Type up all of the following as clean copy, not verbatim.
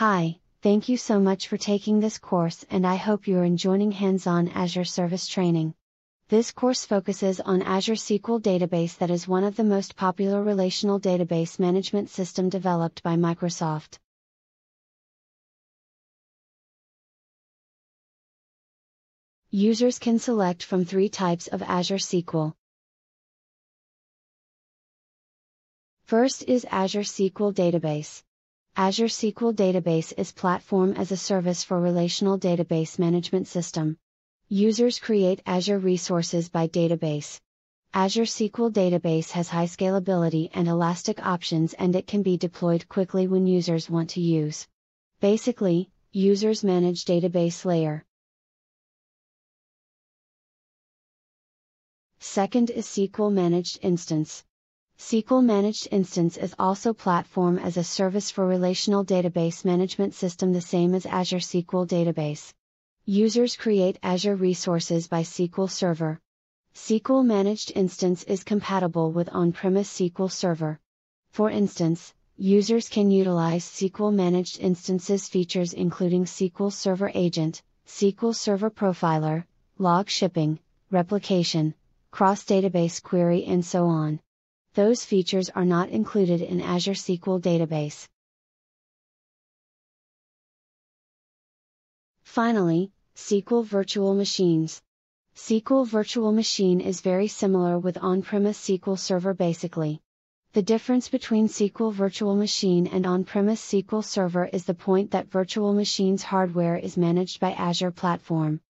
Hi, thank you so much for taking this course and I hope you are enjoying hands-on Azure service training. This course focuses on Azure SQL Database, that is one of the most popular relational database management system developed by Microsoft. Users can select from three types of Azure SQL. First is Azure SQL Database. Azure SQL Database is platform as a service for relational database management system. Users create Azure resources by database. Azure SQL Database has high scalability and elastic options, and it can be deployed quickly when users want to use. Basically, users manage database layer. Second is SQL Managed Instance. SQL Managed Instance is also platform as a service for relational database management system, the same as Azure SQL Database. Users create Azure resources by SQL Server. SQL Managed Instance is compatible with on-premise SQL Server. For instance, users can utilize SQL Managed Instances features including SQL Server Agent, SQL Server Profiler, log shipping, replication, cross-database query, and so on. Those features are not included in Azure SQL Database. Finally, SQL Virtual Machines. SQL Virtual Machine is very similar with on-premise SQL Server basically. The difference between SQL Virtual Machine and on-premise SQL Server is the point that virtual machines hardware is managed by Azure Platform.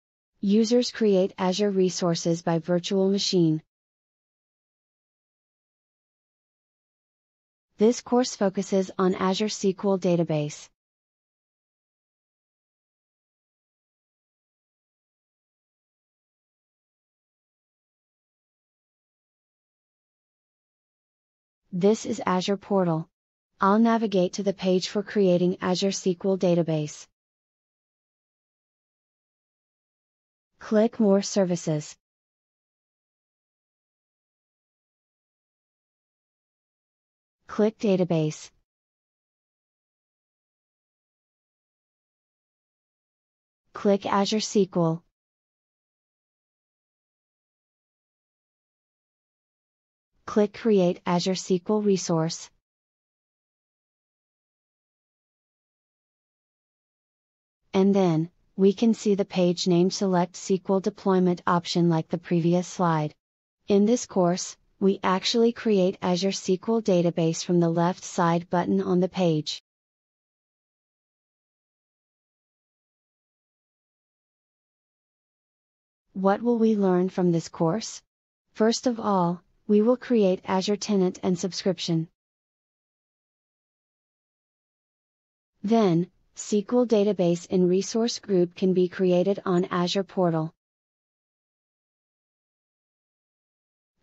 Users create Azure resources by virtual machine. This course focuses on Azure SQL Database. This is Azure Portal. I'll navigate to the page for creating Azure SQL Database. Click More Services. Click Database. Click Azure SQL. Click Create Azure SQL Resource. And then, we can see the page named Select SQL Deployment option like the previous slide. In this course, we actually create Azure SQL Database from the left side button on the page. What will we learn from this course? First of all, we will create Azure Tenant and subscription. Then, SQL Database in Resource Group can be created on Azure Portal.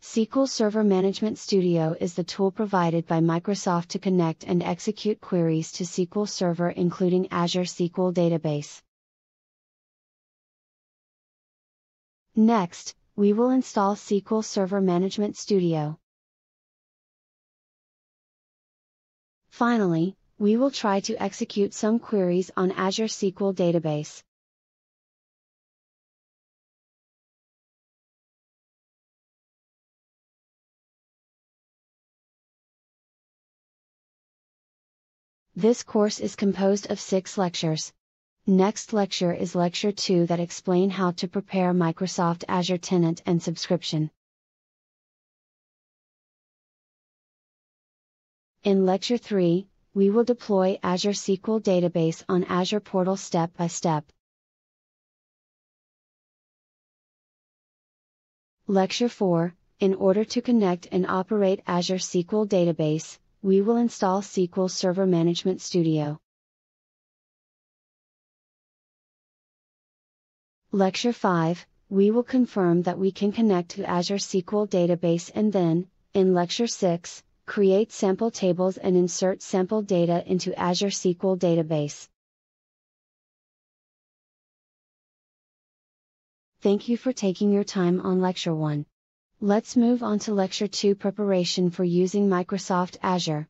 SQL Server Management Studio is the tool provided by Microsoft to connect and execute queries to SQL Server, including Azure SQL Database. Next, we will install SQL Server Management Studio. Finally, we will try to execute some queries on Azure SQL Database. This course is composed of 6 lectures. Next lecture is Lecture 2 that explain how to prepare Microsoft Azure Tenant and subscription. In Lecture 3, we will deploy Azure SQL Database on Azure Portal step by step. Lecture 4, in order to connect and operate Azure SQL Database, we will install SQL Server Management Studio. Lecture 5, we will confirm that we can connect to Azure SQL Database, and then, in Lecture 6, create sample tables and insert sample data into Azure SQL Database. Thank you for taking your time on Lecture 1. Let's move on to Lecture 2, preparation for using Microsoft Azure.